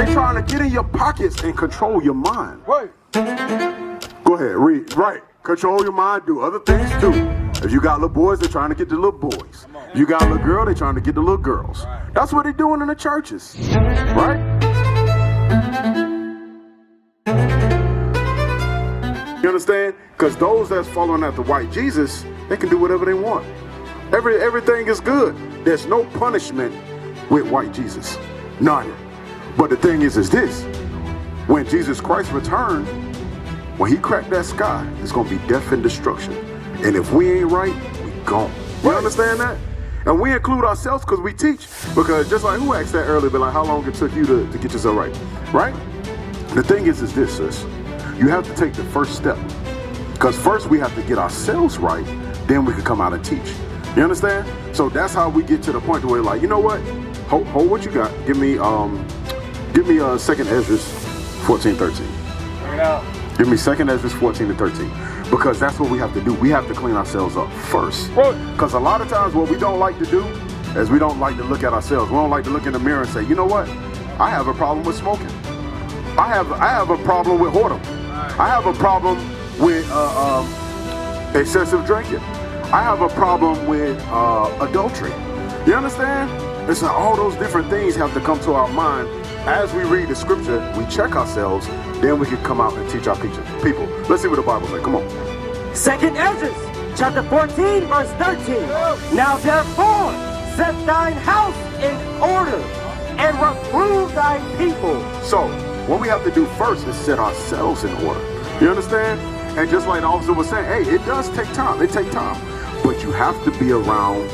They're trying to get in your pockets and control your mind. Right. Go ahead, read. Right. Control your mind, do other things too. If you got little boys, they're trying to get the little boys. If you got a little girl, they're trying to get the little girls. That's what they're doing in the churches. Right? You understand? Because those that's following after white Jesus, they can do whatever they want. Everything is good. There's no punishment with white Jesus. None. But the thing is this. When Jesus Christ returned, when he cracked that sky, it's going to be death and destruction. And if we ain't right, we gone. You understand that? And we include ourselves because we teach. Because just like who asked that earlier, but like how long it took you to get yourself right? Right? The thing is this, sis. You have to take the first step. Because first we have to get ourselves right, then we can come out and teach. You understand? So that's how we get to the point where like, you know what? Hold what you got. Give me 2nd Ezra 14:13. Bring it out. Give me 2nd Ezra 14-13. Because that's what we have to do. We have to clean ourselves up first. Because a lot of times what we don't like to do is we don't like to look at ourselves. We don't like to look in the mirror and say, you know what? I have a problem with smoking. I have a problem with whoredom. I have a problem with excessive drinking. I have a problem with adultery. You understand? It's like all those different things have to come to our mind. As we read the scripture, we check ourselves, then we can come out and teach our people. Let's see what the Bible says. Come on. 2nd Ezra, chapter 14, verse 13. Now therefore, set thine house in order, and reprove thy people. So, what we have to do first is set ourselves in order. You understand? And just like the officer was saying, hey, it does take time. It takes time. But you have to be around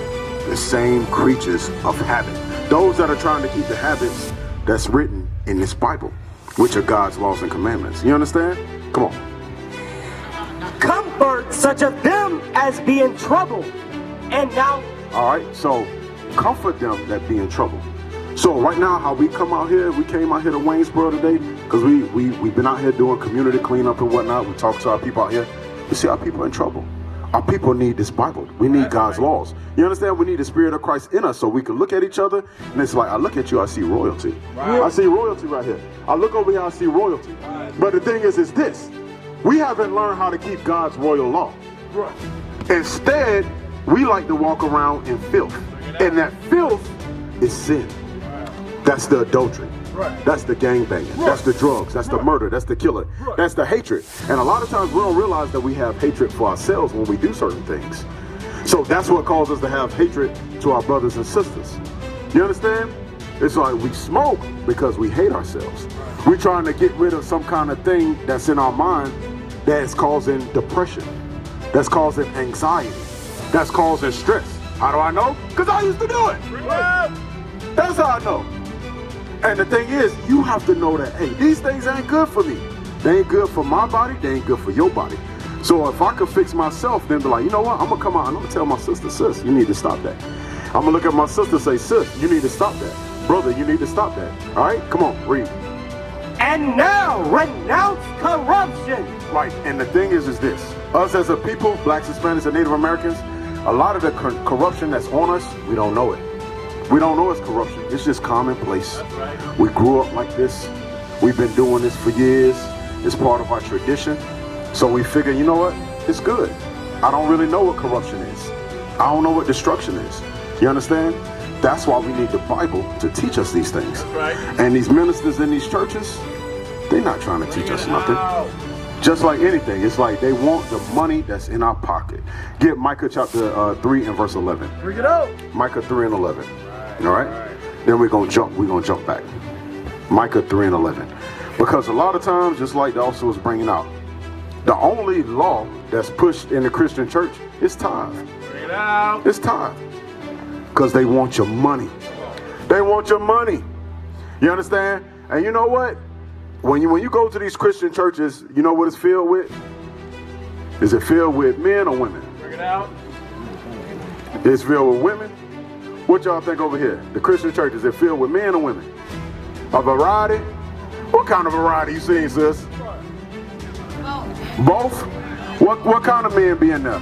the same creatures of habit. Those that are trying to keep the habits that's written in this Bible, which are God's laws and commandments. You understand? Come on. Comfort such of them as be in trouble. And now... All right, so comfort them that be in trouble. So right now, how we come out here, we came out here to Waynesboro today because we've been out here doing community cleanup and whatnot. We talk to our people out here. We see our people in trouble. Our people need this Bible. We need God's laws. You understand? We need the Spirit of Christ in us so we can look at each other. And it's like, I look at you, I see royalty. Right. I see royalty right here. I look over here, I see royalty. Right. But the thing is this. We haven't learned how to keep God's royal law. Right. Instead, we like to walk around in filth. And that filth is sin. That's the adultery. Right. That's the gangbanging. Right. That's the drugs. That's the murder. That's the killing. Right. That's the hatred. And a lot of times we don't realize that we have hatred for ourselves when we do certain things. So that's what causes us to have hatred to our brothers and sisters. You understand? It's like we smoke because we hate ourselves. Right. We're trying to get rid of some kind of thing that's in our mind that's causing depression. That's causing anxiety. That's causing stress. How do I know? Because I used to do it. Right. That's how I know. And the thing is, you have to know that, hey, these things ain't good for me. They ain't good for my body. They ain't good for your body. So if I could fix myself, then be like, you know what? I'm going to come out and I'm going to tell my sister, sis, you need to stop that. I'm going to look at my sister and say, sis, you need to stop that. Brother, you need to stop that. All right? Come on, read. And now, renounce corruption. Right. And the thing is this. Us as a people, blacks, Hispanics, and Native Americans, a lot of the corruption that's on us, we don't know it. We don't know it's corruption. It's just commonplace. Right. We grew up like this. We've been doing this for years. It's part of our tradition. So we figure, you know what? It's good. I don't really know what corruption is. I don't know what destruction is. You understand? That's why we need the Bible to teach us these things. Right. And these ministers in these churches, they're not trying to teach us nothing. Just like anything, it's like they want the money that's in our pocket. Get Micah chapter 3 and verse 11. Bring it out. Micah 3 and 11. All right? Then we're gonna jump back. Micah 3 and 11. Because a lot of times, just like the officer was bringing out, the only law that's pushed in the Christian church is tithe. Bring it out. It's tithe. Because they want your money. They want your money. You understand? And you know what? When you go to these Christian churches, you know what it's filled with? Is it filled with men or women? Bring it out. It's filled with women. What y'all think over here? The Christian church, is it filled with men or women? A variety? What kind of variety you seeing, sis? Both? What kind of men be in there?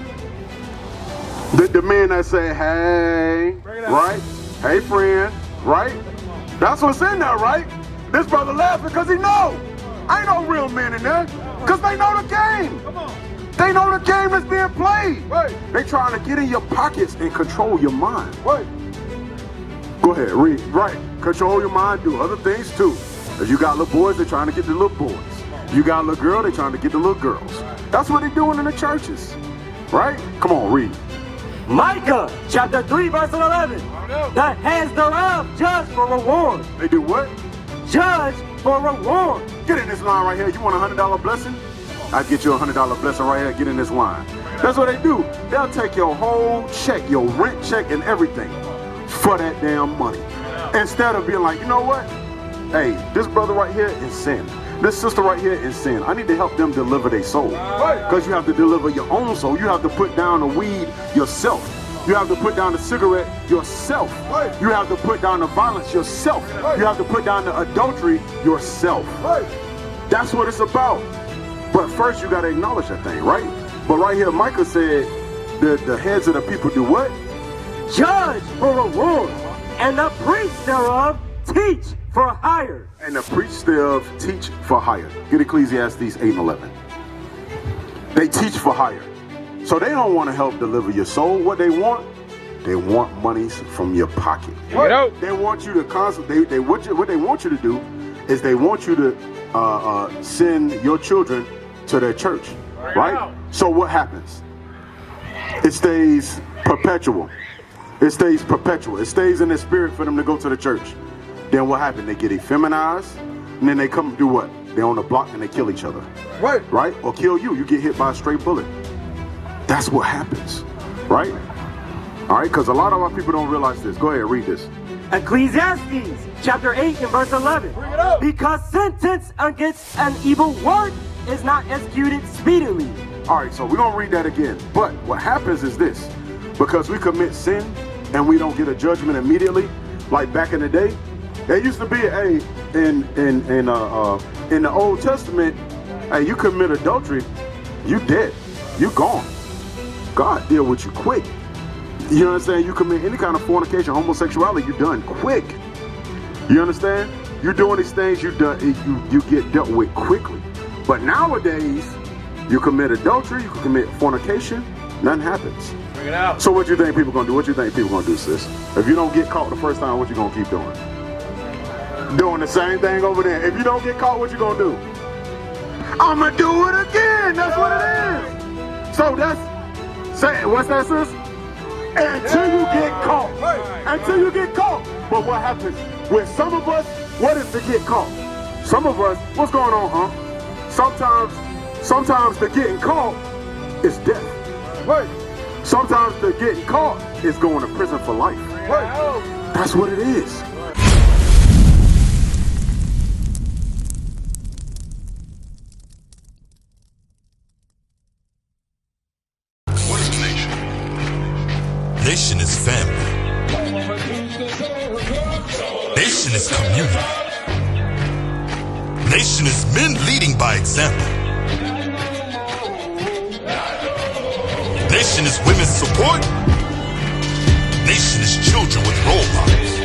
The men that say, hey, right? Hey, friend, right? That's what's in there, right? This brother laughing because he know. Ain't no real men in there. Because they know the game. Come on. They know the game that's being played. Right. They trying to get in your pockets and control your mind. Right. Go ahead, read. Right. Control your mind, do other things too. If you got little boys, they're trying to get the little boys. You got a little girl, they're trying to get the little girls. That's what they're doing in the churches. Right? Come on, read. Micah chapter 3 verse 11. The hands thereof judge for reward. They do what? Judge for reward. Get in this line right here. You want a $100 blessing? I'll get you a $100 blessing right here. Get in this line. That's what they do. They'll take your whole check, your rent check and everything for that damn money. Instead of being like, you know what? Hey, this brother right here is sin. This sister right here is sin. I need to help them deliver their soul. Because you have to deliver your own soul. You have to put down the weed yourself. You have to put down the cigarette yourself. You have to put down the violence yourself. You have to put down the adultery yourself. That's what it's about. But first you got to acknowledge that thing, right? But right here, Micah said the heads of the people do what? Judge for reward. And the priests thereof teach for hire. And the priests thereof teach for hire. Get Ecclesiastes 8 and 11. They teach for hire. So they don't want to help deliver your soul. What they want monies from your pocket. They want you to constantly. What they want you to do is they want you to send your children to their church, right? So what happens? It stays perpetual. It stays perpetual. It stays in their spirit for them to go to the church. Then what happens? They get effeminized, and then they come do what? They're on the block and they kill each other. Right? Or kill you. You get hit by a straight bullet. That's what happens, right? All right, because a lot of our people don't realize this. Go ahead, read this. Ecclesiastes chapter 8 and verse 11. Because sentence against an evil work is not executed speedily. All right, so we're going to read that again. But what happens is this. Because we commit sin and we don't get a judgment immediately, like back in the day, there used to be in the Old Testament, hey, you commit adultery, you dead, you gone. God deal with you quick. You understand? You commit any kind of fornication, homosexuality, you done quick. You understand? You're doing these things, you get dealt with quickly. But nowadays, you commit adultery, you can commit fornication, nothing happens. Bring it out. So what you think people gonna do? What you think people gonna do, sis? If you don't get caught the first time, what you gonna keep doing? Doing the same thing over there. If you don't get caught, what you gonna do? I'ma do it again. That's what it is. So what's that, sis? Until you get caught. Until you get caught. But what happens with some of us? What is to get caught? Some of us, what's going on, huh? Sometimes the getting caught is death. Sometimes the getting caught is going to prison for life. That's what it is. What is a nation? Nation is family. Nation is community. Nation is men leading by example. Nation is women's support. Nation is children with role models.